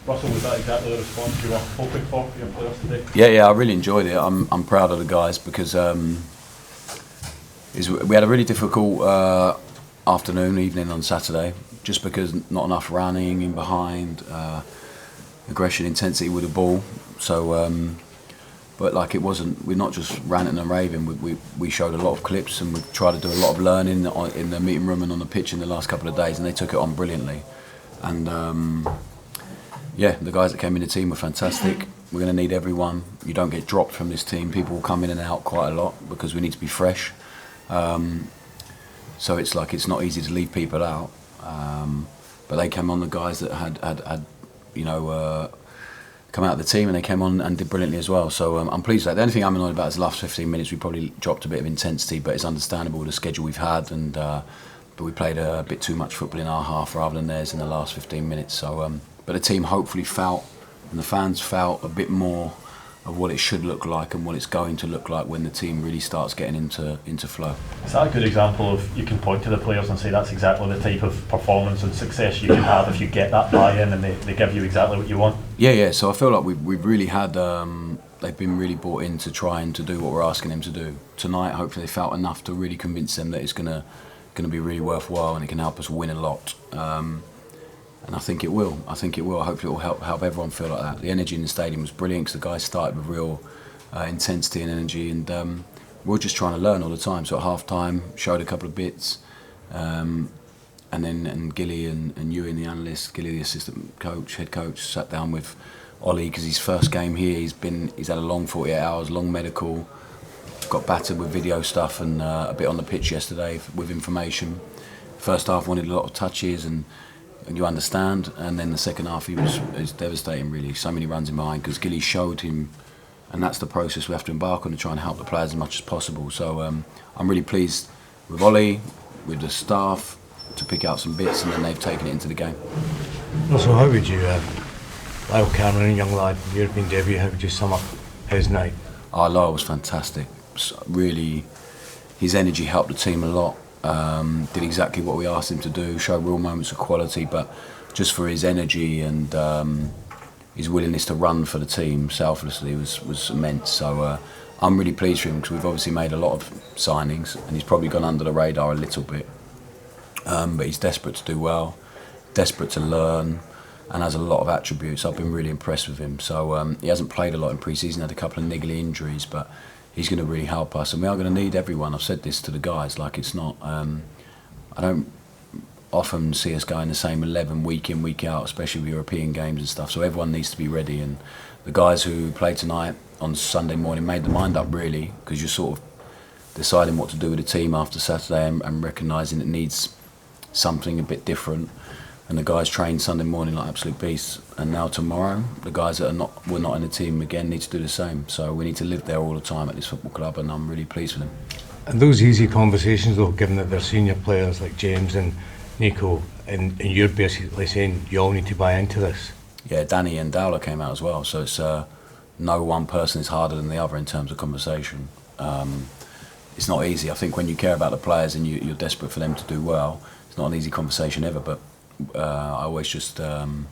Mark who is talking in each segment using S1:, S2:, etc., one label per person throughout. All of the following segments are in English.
S1: Russell, was that exactly the response you were hoping for your players today?
S2: Yeah, I really enjoyed it. I'm proud of the guys because we had a really difficult evening on Saturday, just because not enough running in behind, aggression, intensity with the ball. So, but like we're not just ranting and raving. We showed a lot of clips and we tried to do a lot of learning in the meeting room and on the pitch in the last couple of days, and they took it on brilliantly. And yeah, the guys that came in the team were fantastic. We're going to need everyone. You don't get dropped from this team. People will come in and out quite a lot because we need to be fresh. So it's not easy to leave people out. But they came on, the guys that had come out of the team, and they came on and did brilliantly as well. So I'm pleased with that. The only thing I'm annoyed about is the last 15 minutes. We probably dropped a bit of intensity, but it's understandable with the schedule we've had, and but we played a bit too much football in our half rather than theirs in the last 15 minutes. So, but the team hopefully felt, and the fans felt a bit more of what it should look like and what it's going to look like when the team really starts getting into flow.
S1: Is that a good example of, you can point to the players and say that's exactly the type of performance and success you can have if you get that buy-in and they give you exactly what you want?
S2: Yeah. So I feel like we've really had, they've been really bought into trying to do what we're asking them to do. Tonight, hopefully they felt enough to really convince them that it's going to be really worthwhile and it can help us win a lot. And I think it will. Hopefully it will help everyone feel like that. The energy in the stadium was brilliant because the guys started with real intensity and energy, and we're just trying to learn all the time. So at half time, showed a couple of bits, and Gilly and Ewan, the analyst, Gilly, the assistant coach, head coach, sat down with Ollie because his first game here, he's had a long 48 hours, long medical, got battered with video stuff and a bit on the pitch yesterday with information. First half wanted a lot of touches and you understand, and then the second half it was devastating really. So many runs in behind because Gilly showed him, and that's the process we have to embark on to try and help the players as much as possible. So I'm really pleased with Ollie, with the staff, to pick out some bits, and then they've taken it into the game.
S3: So how would you, Lyle Cameron, young lad, European debut, how would you sum up his night?
S2: Lyle was fantastic. Really, his energy helped the team a lot. Did exactly what we asked him to do, showed real moments of quality, but just for his energy and his willingness to run for the team selflessly was immense. So I'm really pleased for him because we've obviously made a lot of signings and he's probably gone under the radar a little bit, but he's desperate to do well, desperate to learn, and has a lot of attributes. I've been really impressed with him. So he hasn't played a lot in pre-season, had a couple of niggly injuries, but he's going to really help us, and we are going to need everyone. I've said this to the guys, like it's not, I don't often see us going the same 11 week in, week out, especially with European games and stuff, so everyone needs to be ready, and the guys who played tonight on Sunday morning made their mind up really, because you're sort of deciding what to do with the team after Saturday and recognising it needs something a bit different. And the guys trained Sunday morning like absolute beasts, and now tomorrow the guys that were not in the team again need to do the same. So we need to live there all the time at this football club, and I'm really pleased with them.
S3: And those easy conversations though, given that they're senior players like James and Nico, and you're basically saying you all need to buy into this?
S2: Yeah, Danny and Dowler came out as well, so it's no one person is harder than the other in terms of conversation. It's not easy. I think when you care about the players and you're desperate for them to do well, it's not an easy conversation ever, but I always I'm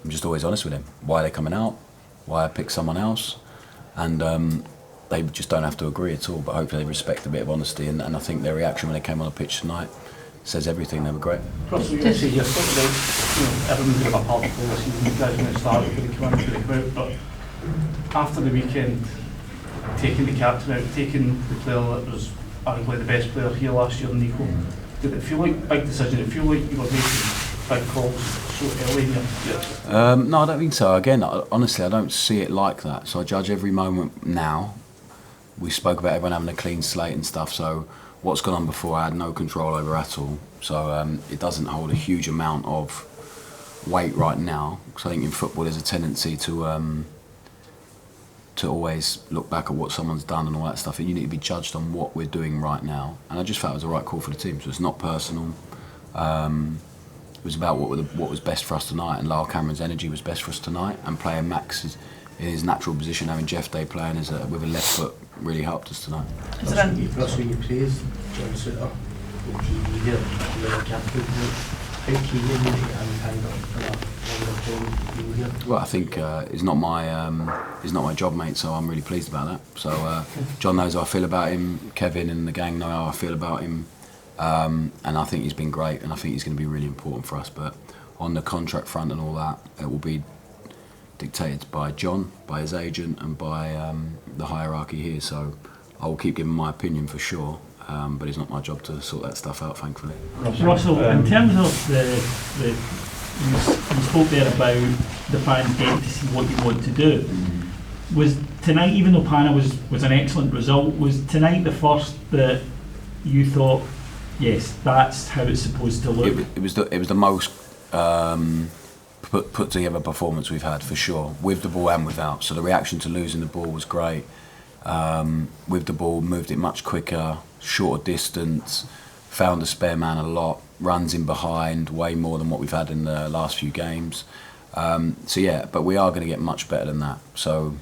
S2: just always honest with them. Why they're coming out, why I pick someone else, and they just don't have to agree at all. But hopefully they respect a bit of honesty, and I think their reaction when they came on the pitch tonight says everything. They were great.
S1: Russell, you say you're talking about, everyone's going to have a part of the season. You guys when it started, when they come out, but after the weekend, taking the captain out, taking the player that was arguably the best player here last year, Nico, did it feel like a big decision? Did it feel like you were making big calls so early in your
S2: No, I don't think so. Again, honestly, I don't see it like that. So I judge every moment now. We spoke about everyone having a clean slate and stuff, so what's gone on before I had no control over at all. So it doesn't hold a huge amount of weight right now, because I think in football there's a tendency to always look back at what someone's done and all that stuff, and you need to be judged on what we're doing right now. And I just felt it was the right call for the team, so it's not personal. It was about what was best for us tonight, and Lyle Cameron's energy was best for us tonight, and playing Max in his natural position, having Jeff Day playing with a left foot, really helped us tonight.
S4: That's when you praised John Suter, the key here, the captain. How key are you to get him kind of for that? being here?
S2: Well, I think it's not my job, mate. So I'm really pleased about that. So John knows how I feel about him. Kevin and the gang know how I feel about him, and I think he's been great, and I think he's going to be really important for us. But on the contract front and all that, it will be dictated by John, by his agent, and by the hierarchy here. So I will keep giving my opinion for sure, but it's not my job to sort that stuff out, thankfully.
S5: Russell, in terms of the you spoke there about the fans getting to see what you want to do. Was tonight, even though Pana was an excellent result, was tonight the first that you thought, yes, that's how it's supposed to look?
S2: It was the most put together performance we've had for sure, with the ball and without. So the reaction to losing the ball was great. With the ball, moved it much quicker, shorter distance, found a spare man a lot, runs in behind way more than what we've had in the last few games. So yeah, but we are going to get much better than that. So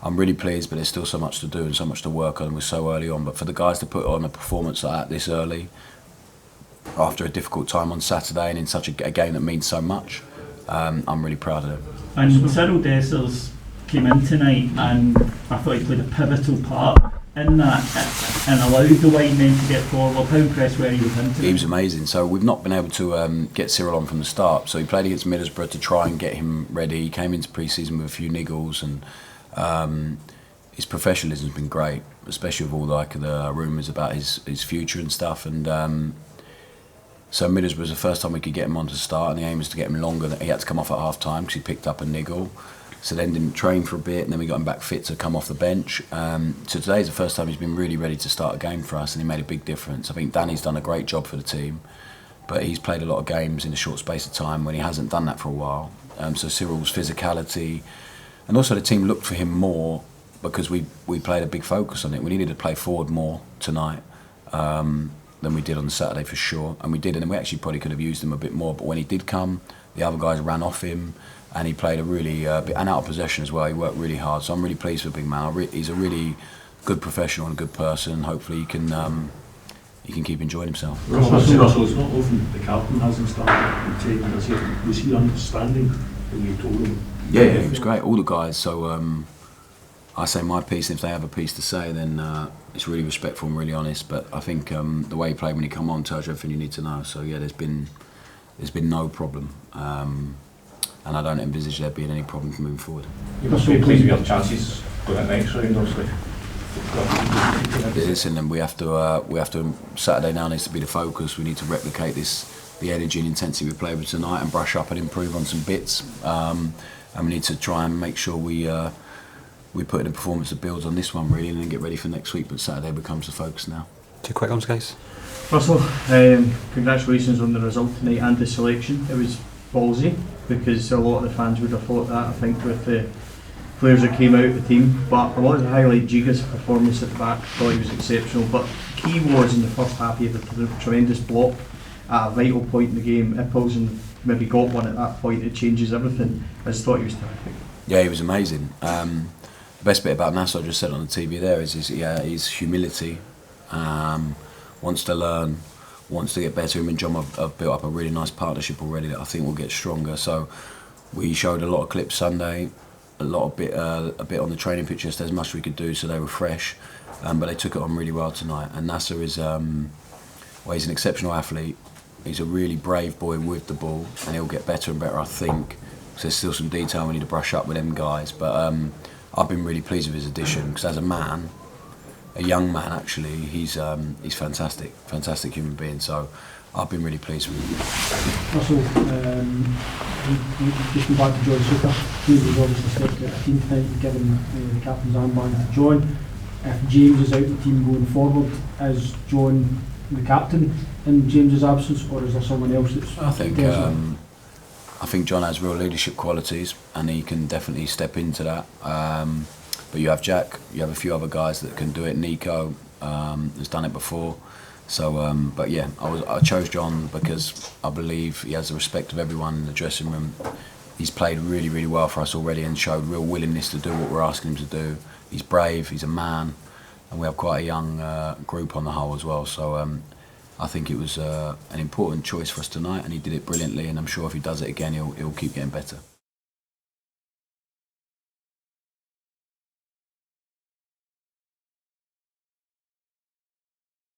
S2: I'm really pleased, but there's still so much to do and so much to work on. We're so early on, but for the guys to put on a performance like that this early, after a difficult time on Saturday and in such a game that means so much, I'm really proud of them.
S5: And Cyril Dessers came in tonight, and I thought he played a pivotal part in that and allowed the wide men to get forward. How impressed were you with him tonight?
S2: He was amazing. So we've not been able to get Cyril on from the start. So he played against Middlesbrough to try and get him ready. He came into pre-season with a few niggles, and his professionalism's been great, especially with all the rumours about his future and stuff. And so Middlesbrough was the first time we could get him on to start, and the aim was to get him longer. He had to come off at half time because he picked up a niggle. So then didn't train for a bit, and then we got him back fit to come off the bench. So today's the first time he's been really ready to start a game for us, and he made a big difference. I think Danny's done a great job for the team, but he's played a lot of games in a short space of time when he hasn't done that for a while. So Cyril's physicality, and also the team looked for him more because we played a big focus on it. We needed to play forward more tonight than we did on Saturday for sure, and we did, and we actually probably could have used him a bit more. But when he did come, the other guys ran off him. And he played a really, and out of possession as well, he worked really hard. So I'm really pleased with Big Man. He's a really good professional and a good person. Hopefully he can keep enjoying himself.
S6: Russell, it's not often the captain hasn't started and taken us here. Was he understanding when you told him?
S2: Yeah, it was great. All the guys. So I say my piece, and if they have a piece to say, then it's really respectful and really honest. But I think the way he played when he come on tells you everything you need to know. So yeah, there's been no problem. And I don't envisage there being any problem moving forward.
S6: You must be pleased with your chances going at next round, obviously.
S2: Listen, and we have to. Saturday now needs to be the focus. We need to replicate the energy and intensity we played with tonight, and brush up and improve on some bits. And we need to try and make sure we put in a performance that builds on this one really, and then get ready for next week. But Saturday becomes the focus now.
S7: 2 quick ones, guys.
S5: Russell, congratulations on the result tonight and the selection. It was ballsy, because a lot of the fans would have thought that, I think, with the players that came out of the team. But I wanted to highlight Giga's performance at the back. Thought he was exceptional. But key was in the first half, he had a tremendous block at a vital point in the game. If Pilsen maybe got one at that point, it changes everything. I just thought he was terrific.
S2: Yeah, he was amazing. The best bit about Nassau, I just said on the TV there, is his humility. Wants to learn, wants to get better. Him and John have built up a really nice partnership already that I think will get stronger. So we showed a lot of clips Sunday, a bit on the training pitch, just as much as we could do, so they were fresh. But they took it on really well tonight. And Nasser is, he's an exceptional athlete. He's a really brave boy with the ball, and he'll get better and better, I think. So there's still some detail we need to brush up with them guys. But I've been really pleased with his addition, because as a man, a young man actually, he's fantastic human being. So I've been really pleased with him.
S8: Russell, just going back to John Suter, he was obviously stepped out of the team tonight and given the captain's armband to John. If James is out of the team going forward, is John the captain in James's absence, or is there someone else that's?
S2: I think John has real leadership qualities, and he can definitely step into that. But you have Jack, you have a few other guys that can do it. Nico has done it before. So, but yeah, I chose John because I believe he has the respect of everyone in the dressing room. He's played really, really well for us already and showed real willingness to do what we're asking him to do. He's brave, he's a man, and we have quite a young group on the whole as well. So I think it was an important choice for us tonight, and he did it brilliantly, and I'm sure if he does it again, he'll keep getting better.